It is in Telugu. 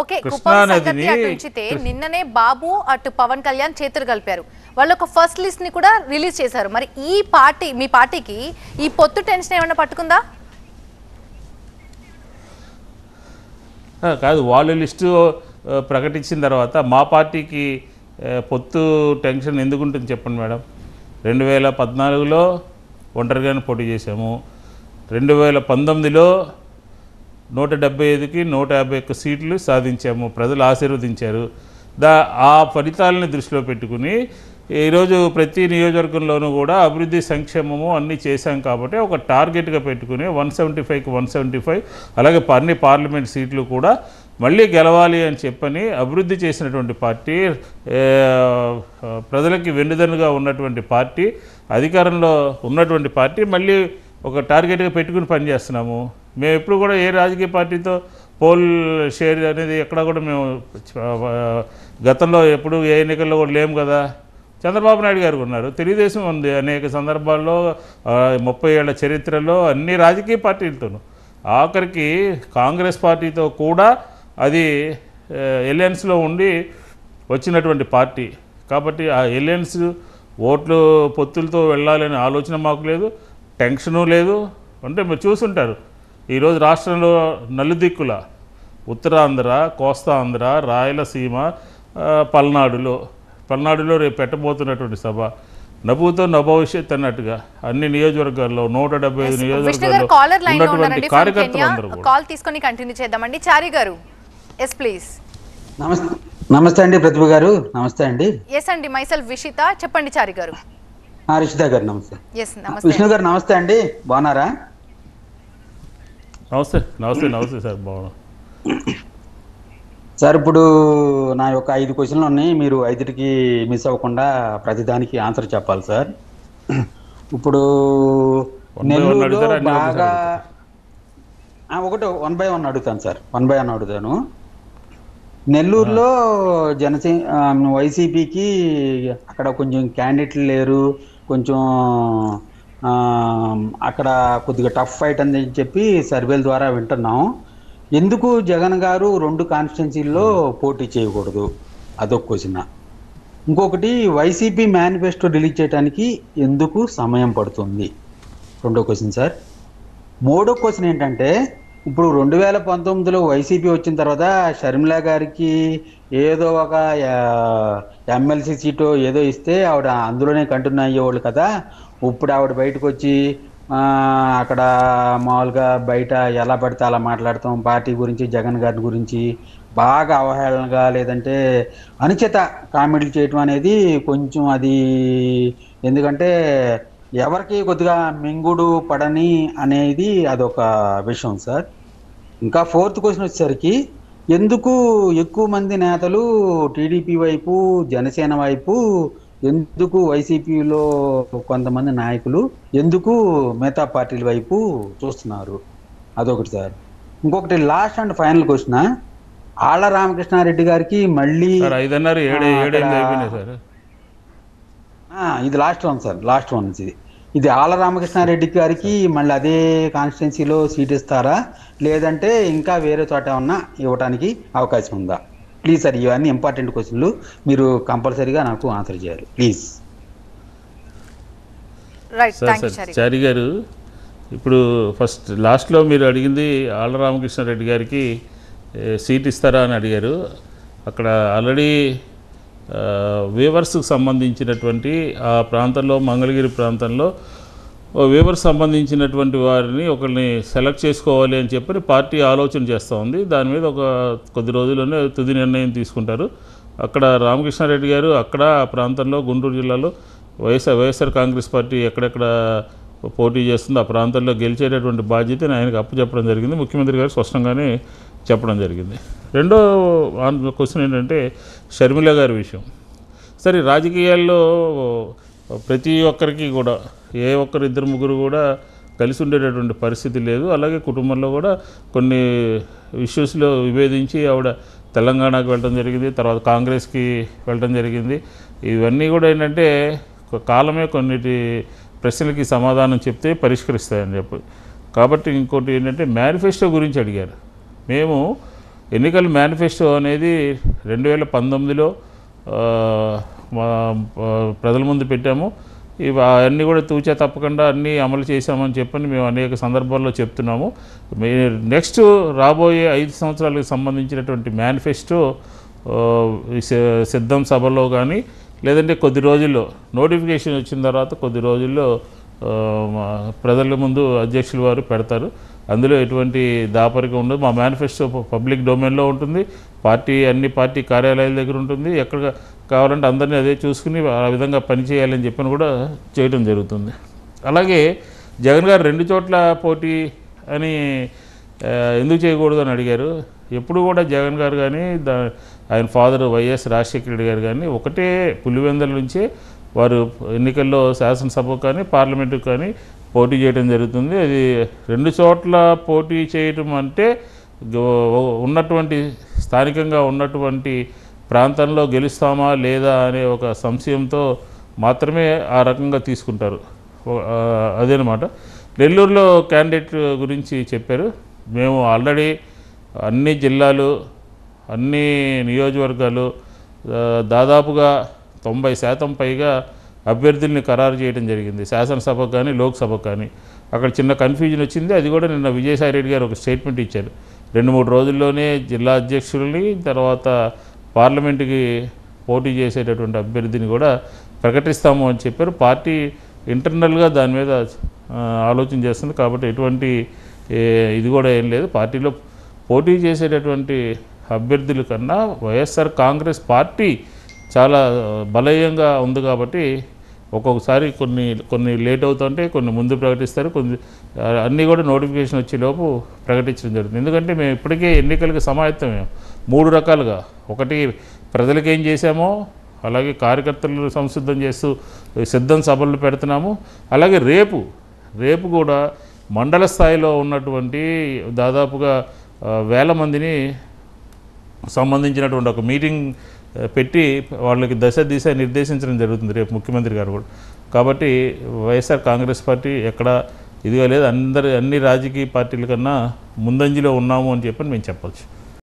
ఓకే, కుప్పం సంగతి అటు ఉంచితే నిన్ననే బాబు అటు పవన్ కళ్యాణ్ చేతులు కలిపారు. వాళ్ళు ఒక ఫస్ట్ లిస్ట్ ని కూడా రిలీజ్ చేశారు. మరి ఈ పార్టీ, మీ పార్టీకి ఈ పొత్తు టెన్షన్ ఏమైనా పట్టుకుందా? కాదు, వాళ్ళు లిస్టు ప్రకటించిన తర్వాత మా పార్టీకి పొత్తు టెన్షన్ ఎందుకు ఉంటుంది చెప్పండి మేడం. 2014లో ఒంటరిగానే పోటీ చేశాము. 2019లో 175కి 151 సీట్లు సాధించాము. ప్రజలు ఆశీర్వదించారు. ఆ ఫలితాలని దృష్టిలో పెట్టుకుని ఈరోజు ప్రతి నియోజకవర్గంలోనూ కూడా అభివృద్ధి సంక్షేమము అన్నీ చేశాం కాబట్టి ఒక టార్గెట్గా పెట్టుకుని 175కి 175 అలాగే అన్ని పార్లమెంట్ సీట్లు కూడా మళ్ళీ గెలవాలి అని చెప్పని అభివృద్ధి చేసినటువంటి పార్టీ, ప్రజలకి వెన్నుదన్నుగా ఉన్నటువంటి పార్టీ, అధికారంలో ఉన్నటువంటి పార్టీ మళ్ళీ ఒక టార్గెట్గా పెట్టుకుని పనిచేస్తున్నాము. మేము ఎప్పుడు కూడా ఏ రాజకీయ పార్టీతో పోల్ షేర్ అనేది ఎక్కడ కూడా మేము గతంలో ఎప్పుడు ఏ ఎన్నికల్లో కూడా లేము కదా. చంద్రబాబు నాయుడు గారు ఉన్నారు, తెలుగుదేశం ఉంది అనేక సందర్భాల్లో, 30 ఏళ్ల చరిత్రలో అన్ని రాజకీయ పార్టీలతోనూ, ఆఖరికి కాంగ్రెస్ పార్టీతో కూడా అది ఎలయన్స్లో ఉండి వచ్చినటువంటి పార్టీ. కాబట్టి ఆ ఎలయన్స్ ఓట్లు పొత్తులతో వెళ్ళాలనే ఆలోచన మాకు లేదు, టెన్షను లేదు. అంటే మీరు చూసుంటారు ఈరోజు రాష్ట్రంలో నలుదిక్కుల ఉత్తరాంధ్ర, కోస్తాంధ్ర, రాయలసీమ, పల్నాడులో రేపు పెట్టబోతున్నటువంటి సభ నభూతో నభవిష్యత్ అన్నట్టుగా అన్ని నియోజకవర్గాల్లో 175 నియోజకవర్గాల్లో ఉన్నటువంటి కార్యకర్తలందరూ కాల్ తీసుకొని కంటిన్యూ చేద్దామండి. చారి గారు, ఎస్ ప్లీజ్. నమస్తే అండి ప్రతిభ గారు. నమస్తే అండి. ఎస్ అండి, మైసెల్ఫ్ విషిత. చెప్పండి చారి గారు. రిషిత గారు నమస్తే. ఎస్ నమస్తే. విష్ణు గారు నమస్తే అండి, బాగున్నారా? నమస్తే నమస్తే నమస్తే సార్, బాగున్నా సార్. ఇప్పుడు నా యొక్క 5 క్వశ్చన్లు ఉన్నాయి, మీరు 5కి మిస్ అవ్వకుండా ప్రతిదానికి ఆన్సర్ చెప్పాలి సార్. ఇప్పుడు నెల్లూరులో బాగా ఒకటి 1 by 1 అడుగుతాను సార్. 1 by 1 అడుగుతాను. నెల్లూరులో వైసీపీకి అక్కడ కొంచెం క్యాండిడేట్లు లేరు, కొంచెం అక్కడ కొద్దిగా టఫ్ ఫైట్ అని చెప్పి సర్వేల ద్వారా వింటున్నాం. ఎందుకు జగన్ గారు 2 కాన్స్టిట్యున్సీల్లో పోటీ చేయకూడదు? అదొక క్వశ్చన్. ఇంకొకటి, వైసీపీ మేనిఫెస్టో రిలీజ్ చేయడానికి ఎందుకు సమయం పడుతుంది? 2వ క్వశ్చన్ సార్. 3వ క్వశ్చన్ ఏంటంటే, ఇప్పుడు 2019లో వైసీపీ వచ్చిన తర్వాత షర్మిల గారికి ఏదో ఒక ఎమ్మెల్సీ సీటు ఏదో ఇస్తే ఆవిడ అందులోనే కంటిన్యూ అయ్యేవాళ్ళు కదా. ఇప్పుడు ఆవిడ బయటకు వచ్చి అక్కడ మామూలుగా బయట ఎలా పడితే అలా మాట్లాడతాం, పార్టీ గురించి, జగన్ గారి గురించి బాగా అవహేళనగా లేదంటే అనుచిత కామెంట్లు చేయటం అనేది కొంచెం అది, ఎందుకంటే ఎవరికి కొద్దిగా మింగుడు పడని అనేది అదొక విషయం సార్. ఇంకా 4th క్వశ్చన్ వచ్చేసరికి, ఎందుకు ఎక్కువ మంది నేతలు టీడీపీ వైపు, జనసేన వైపు, ఎందుకు వైసీపీలో కొంతమంది నాయకులు ఎందుకు మిగతా పార్టీల వైపు చూస్తున్నారు? అదొకటి సార్. ఇంకొకటి last and final question, Alla Ramakrishna Reddy గారికి మళ్ళీ ఇది last one sir, last one ఇది ఆళ్ల రామకృష్ణారెడ్డి గారికి మళ్ళీ అదే కాన్స్టిట్యున్సీలో సీట్ ఇస్తారా, లేదంటే ఇంకా వేరే చోట ఏమన్నా ఇవ్వడానికి అవకాశం ఉందా? ప్లీజ్ సార్, ఇవన్నీ ఇంపార్టెంట్ క్వశ్చన్లు, మీరు కంపల్సరీగా నాకు ఆన్సర్ చేయాలి ప్లీజ్. చారి గారు, ఇప్పుడు ఫస్ట్ లాస్ట్లో మీరు అడిగింది ఆళ్ల రామకృష్ణారెడ్డి గారికి సీట్ ఇస్తారా అని అడిగారు. అక్కడ ఆల్రెడీ వేవర్స్కి సంబంధించినటువంటి ఆ ప్రాంతంలో, మంగళగిరి ప్రాంతంలో వేవర్స్ సంబంధించినటువంటి వారిని ఒకరిని సెలెక్ట్ చేసుకోవాలి అని చెప్పి పార్టీ ఆలోచన చేస్తూ ఉంది. దాని మీద ఒక కొద్ది రోజుల్లోనే తుది నిర్ణయం తీసుకుంటారు. అక్కడ రామకృష్ణారెడ్డి గారు అక్కడ ఆ ప్రాంతంలో, గుంటూరు జిల్లాలో వైఎస్ఆర్ కాంగ్రెస్ పార్టీ ఎక్కడెక్కడ పోటీ చేస్తుందో ఆ ప్రాంతాల్లో గెలిచేటటువంటి బాధ్యతని ఆయనకు అప్పచెప్పడం జరిగింది. ముఖ్యమంత్రి గారు స్పష్టంగానే చెప్పడం జరిగింది. రెండో క్వశ్చన్ ఏంటంటే షర్మిల గారి విషయం. సరే, రాజకీయాల్లో ప్రతి ఒక్కరికి కూడా ఏ ఒక్కరు 2-3 కూడా కలిసి ఉండేటటువంటి పరిస్థితి లేదు. అలాగే కుటుంబంలో కూడా కొన్ని ఇష్యూస్లో విభేదించి ఆవిడ తెలంగాణకు వెళ్ళడం జరిగింది, తర్వాత కాంగ్రెస్కి వెళ్ళడం జరిగింది. ఇవన్నీ కూడా ఏంటంటే కాలమే కొన్నిటి ప్రశ్నలకి సమాధానం చెప్తే పరిష్కరిస్తాయని చెప్పి. కాబట్టి ఇంకోటి ఏంటంటే మేనిఫెస్టో గురించి అడిగారు. మేము ఎన్నికల మేనిఫెస్టో అనేది 2019లో ప్రజల ముందు పెట్టాము. ఇవి అన్నీ కూడా తూచా తప్పకుండా అన్నీ అమలు చేశామని చెప్పని మేము అనేక సందర్భాల్లో చెప్తున్నాము. నెక్స్ట్ రాబోయే 5 సంవత్సరాలకు సంబంధించినటువంటి మేనిఫెస్టో సిద్ధం సభలో కానీ లేదంటే కొద్ది రోజుల్లో నోటిఫికేషన్ వచ్చిన తర్వాత కొద్ది రోజుల్లో ప్రజల ముందు అధ్యక్షుల వారు పెడతారు. అందులో ఎటువంటి దాపరికం ఉండదు. మా మేనిఫెస్టో పబ్లిక్ డొమైన్లో ఉంటుంది. అన్ని పార్టీ కార్యాలయాల దగ్గర ఉంటుంది. ఎక్కడ కావాలంటే అందరినీ అదే చూసుకుని ఆ విధంగా పనిచేయాలని చెప్పని కూడా చేయడం జరుగుతుంది. అలాగే జగన్ గారు 2 చోట్ల పోటీ అని ఎందుకు చేయకూడదు అని అడిగారు. ఎప్పుడు కూడా జగన్ గారు కానీ ఆయన ఫాదర్ వైఎస్ రాజశేఖర రెడ్డి గారు కానీ ఒకటే పులివెందుల నుంచే వారు ఎన్నికల్లో శాసనసభకు కానీ పార్లమెంటుకు కానీ పోటీ చేయడం జరుగుతుంది. అది 2 చోట్ల పోటీ చేయటం అంటే ఉన్నటువంటి స్థానికంగా ఉన్నటువంటి ప్రాంతంలో గెలుస్తామా లేదా అనే ఒక సంశయంతో మాత్రమే ఆ రకంగా తీసుకుంటారు. అదేనమాట. నెల్లూరులో క్యాండిడేట్ గురించి చెప్పారు. మేము ఆల్రెడీ అన్ని జిల్లాలు అన్ని నియోజకవర్గాలు దాదాపుగా 90% పైగా అభ్యర్థుల్ని ఖరారు చేయడం జరిగింది. శాసనసభకు కానీ లోక్సభకు కానీ. అక్కడ చిన్న కన్ఫ్యూజన్ వచ్చింది. అది కూడా నిన్న విజయసాయి రెడ్డి గారు ఒక స్టేట్మెంట్ ఇచ్చారు. 2-3 రోజుల్లోనే జిల్లా అధ్యక్షుల్ని తర్వాత పార్లమెంటుకి పోటీ చేసేటటువంటి అభ్యర్థిని కూడా ప్రకటిస్తాము అని చెప్పారు. పార్టీ ఇంటర్నల్గా దాని మీద ఆలోచన చేస్తుంది. కాబట్టి ఎటువంటి ఇది కూడా ఏం లేదు. పార్టీలో పోటీ చేసేటటువంటి అభ్యర్థుల కన్నా వైఎస్ఆర్ కాంగ్రెస్ పార్టీ చాలా బలీయంగా ఉంది. కాబట్టి ఒక్కొక్కసారి కొన్ని లేట్ అవుతుంటే కొన్ని ముందు ప్రకటిస్తారు, అన్నీ కూడా నోటిఫికేషన్ వచ్చేలోపు ప్రకటించడం జరుగుతుంది. ఎందుకంటే మేము ఇప్పటికే ఎన్నికలకి సమాయత్తమే 3 రకాలుగా. ఒకటి ప్రజలకు ఏం చేశామో అలాగే కార్యకర్తలను సంసిద్ధం చేస్తూ సిద్ధం సభలు పెడుతున్నాము. అలాగే రేపు కూడా మండల స్థాయిలో ఉన్నటువంటి దాదాపుగా 1000 మందిని సంబంధించినటువంటి ఒక మీటింగ్ పెట్టి వాళ్ళకి దిశ నిర్దేశించడం జరుగుతుంది రేపు ముఖ్యమంత్రి గారు కూడా. కాబట్టి వైఎస్ఆర్ కాంగ్రెస్ పార్టీ ఎక్కడ ఇదిగా లేదు. అన్ని రాజకీయ పార్టీల కన్నా ముందంజలో ఉన్నాము అని చెప్పని మేము చెప్పవచ్చు.